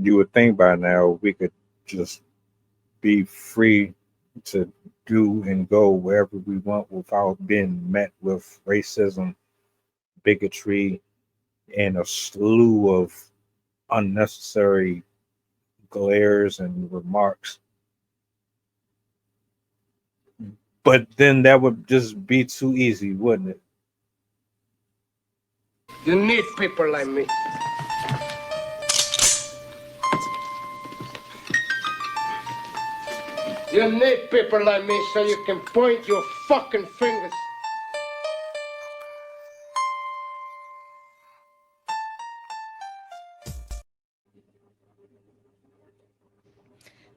You would think by now we could just be free to do and go wherever we want without being met with racism, bigotry, and a slew of unnecessary glares and remarks. But then that would just be too easy, wouldn't it? You need people like me. You need people like me so you can point your fucking fingers.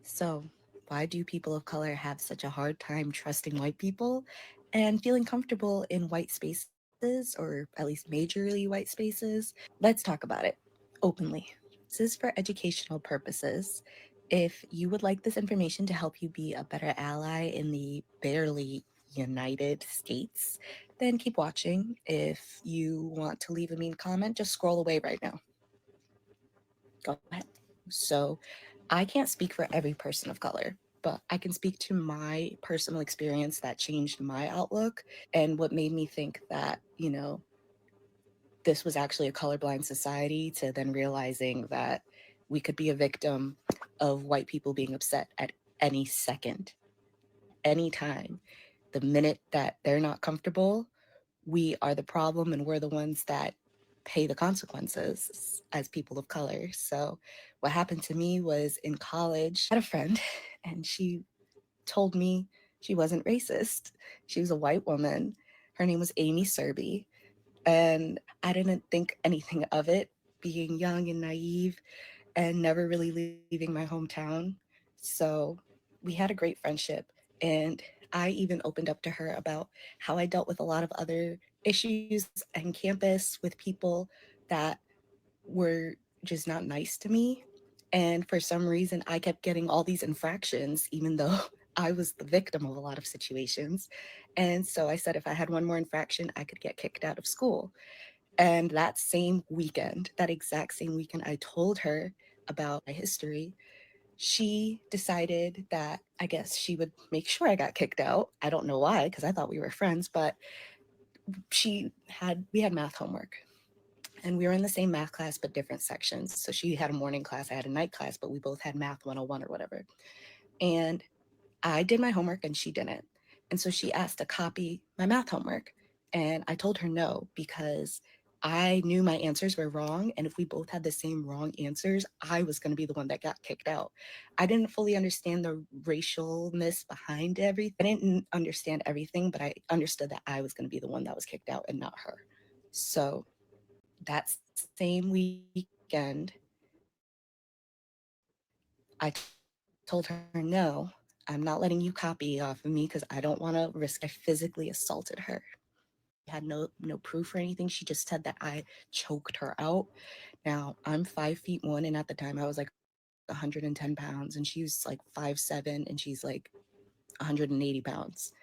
So, why do people of color have such a hard time trusting white people and feeling comfortable in white spaces, or at least majorly white spaces? Let's talk about it openly. This is for educational purposes. If you would like this information to help you be a better ally in the barely United States, then keep watching. If you want to leave a mean comment, just scroll away right now. Go ahead. So, I can't speak for every person of color, but I can speak to my personal experience that changed my outlook and what made me think that, this was actually a colorblind society, to then realizing that we could be a victim of white people being upset at any second, at any time. The minute that they're not comfortable, we are the problem and we're the ones that pay the consequences as people of color. So, what happened to me was in college, I had a friend and she told me she wasn't racist. She was a white woman. Her name was Amy Serby. And I didn't think anything of it, being young and naive and never really leaving my hometown. So we had a great friendship. And I even opened up to her about how I dealt with a lot of other issues on campus with people that were just not nice to me. And for some reason, I kept getting all these infractions, even though I was the victim of a lot of situations. And so I said if I had one more infraction, I could get kicked out of school. And that same weekend, that exact same weekend, I told her about my history. She decided that I guess she would make sure I got kicked out. I don't know why, because I thought we were friends, but we had math homework and we were in the same math class but different sections. So she had a morning class, I had a night class, but we both had math 101 or whatever. And I did my homework and she didn't. And so she asked to copy my math homework. And I told her no, because I knew my answers were wrong. And if we both had the same wrong answers, I was going to be the one that got kicked out. I didn't fully understand the racialness behind everything. I didn't understand everything, but I understood that I was going to be the one that was kicked out and not her. So that same weekend, I told her, no, I'm not letting you copy off of me because I don't want to risk. I physically assaulted her. She had no proof or anything. She just said that I choked her out. Now I'm 5'1", and at the time I was like 110 pounds, and she's like 5'7", and she's like 180 pounds.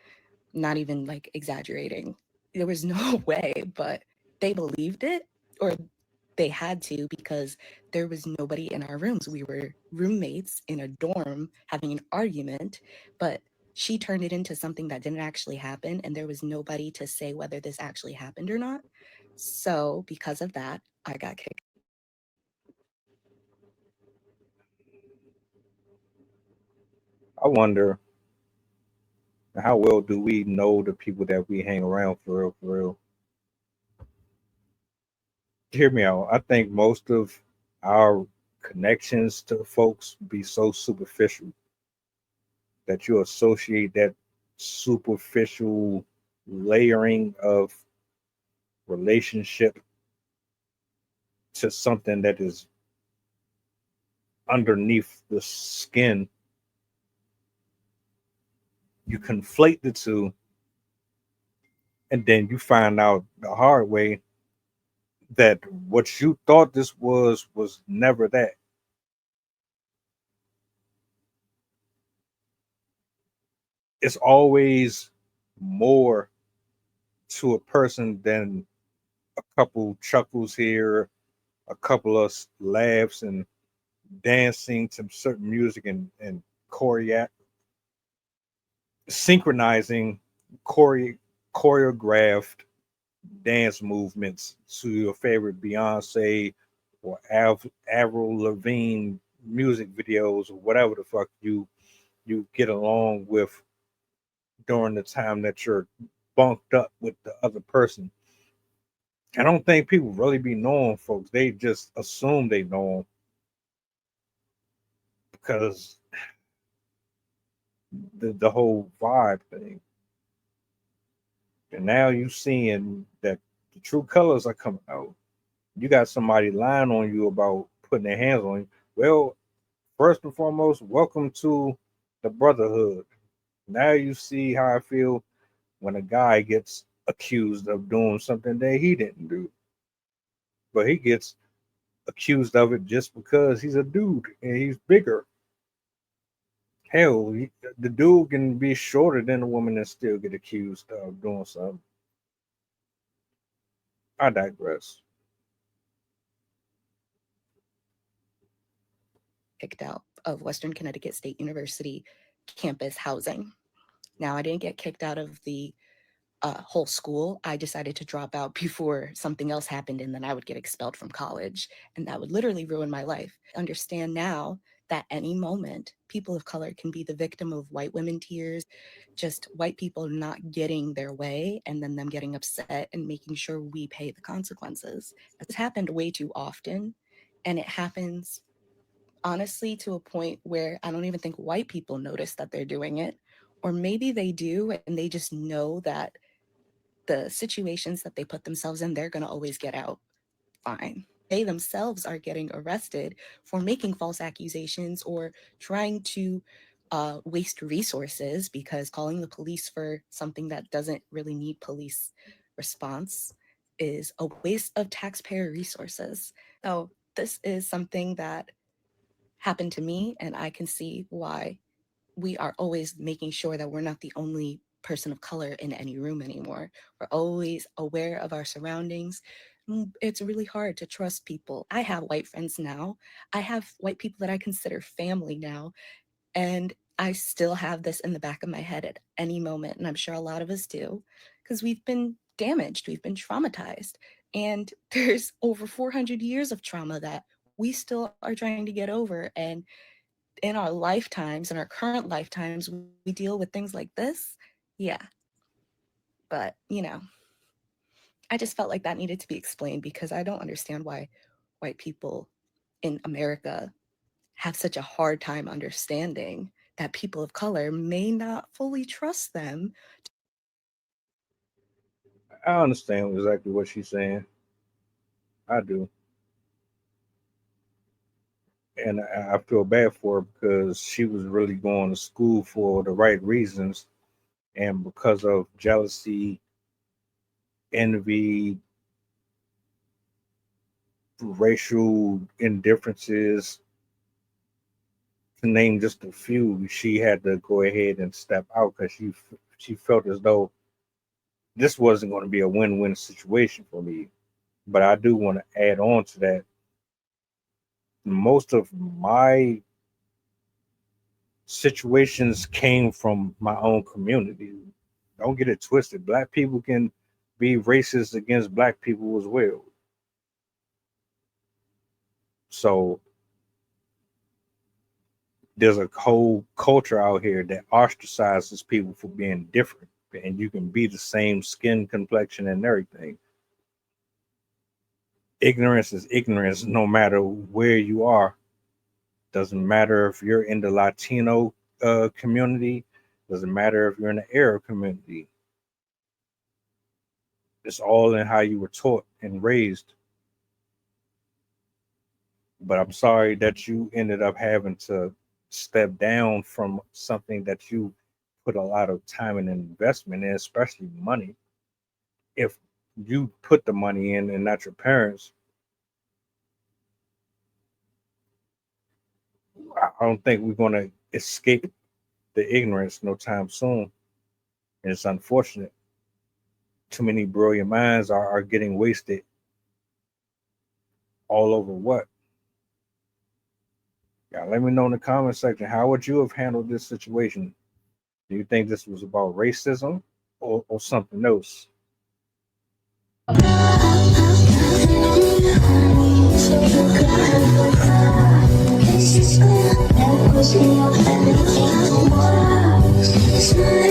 Not even like exaggerating. There was no way, but they believed it, or they had to, because there was nobody in our rooms. We were roommates in a dorm having an argument, but she turned it into something that didn't actually happen, and there was nobody to say whether this actually happened or not. So, because of that, I got kicked. I wonder how well do we know the people that we hang around for real, for real. Hear me out. I think most of our connections to folks be so superficial that you associate that superficial layering of relationship to something that is underneath the skin. You conflate the two, and then you find out the hard way that what you thought this was never that. It's always more to a person than a couple chuckles here, a couple of laughs, and dancing to certain music and choreo synchronizing choreographed dance movements to your favorite Beyonce or Avril Lavigne music videos or whatever the fuck you get along with during the time that you're bunked up with the other person. I don't think people really be knowing folks. They just assume they know them because the whole vibe thing. And now you seeing that the true colors are coming out. You got somebody lying on you about putting their hands on you. Well, first and foremost, welcome to the brotherhood. Now you see how I feel when a guy gets accused of doing something that he didn't do, but he gets accused of it just because he's a dude and he's bigger. Hell, the dude can be shorter than a woman and still get accused of doing something. I digress. Kicked out of Western Connecticut State University campus housing. Now, I didn't get kicked out of the whole school. I decided to drop out before something else happened, and then I would get expelled from college, and that would literally ruin my life. Understand now that any moment, people of color can be the victim of white women tears, just white people not getting their way, and then them getting upset and making sure we pay the consequences. It's happened way too often, and it happens honestly to a point where I don't even think white people notice that they're doing it. Or maybe they do and they just know that the situations that they put themselves in, they're going to always get out fine. They themselves are getting arrested for making false accusations or trying to waste resources, because calling the police for something that doesn't really need police response is a waste of taxpayer resources. So this is something that happened to me, and I can see why we are always making sure that we're not the only person of color in any room anymore. We're always aware of our surroundings. It's really hard to trust people. I have white friends now. I have white people that I consider family now. And I still have this in the back of my head at any moment. And I'm sure a lot of us do, because we've been damaged, we've been traumatized. And there's over 400 years of trauma that we still are trying to get over. And in our lifetimes, in our current lifetimes, we deal with things like this. Yeah. But, I just felt like that needed to be explained, because I don't understand why white people in America have such a hard time understanding that people of color may not fully trust them. I understand exactly what she's saying. I do. And I feel bad for her because she was really going to school for the right reasons. And because of jealousy, envy, racial indifferences, to name just a few, she had to go ahead and step out because she felt as though this wasn't going to be a win-win situation for me. But I do want to add on to that. Most of my situations came from my own community. Don't get it twisted. Black people can be racist against black people as well. So there's a whole culture out here that ostracizes people for being different. And you can be the same skin complexion and everything. Ignorance is ignorance no matter where you are. Doesn't matter if you're in the Latino community, doesn't matter if you're in the Arab community. It's all in how you were taught and raised. But I'm sorry that you ended up having to step down from something that you put a lot of time and investment in, especially money. If you put the money in and not your parents, I don't think we're going to escape the ignorance no time soon. And it's unfortunate. Too many brilliant minds are getting wasted all over what? Yeah, let me know in the comment section, how would you have handled this situation? Do you think this was about racism or something else? It's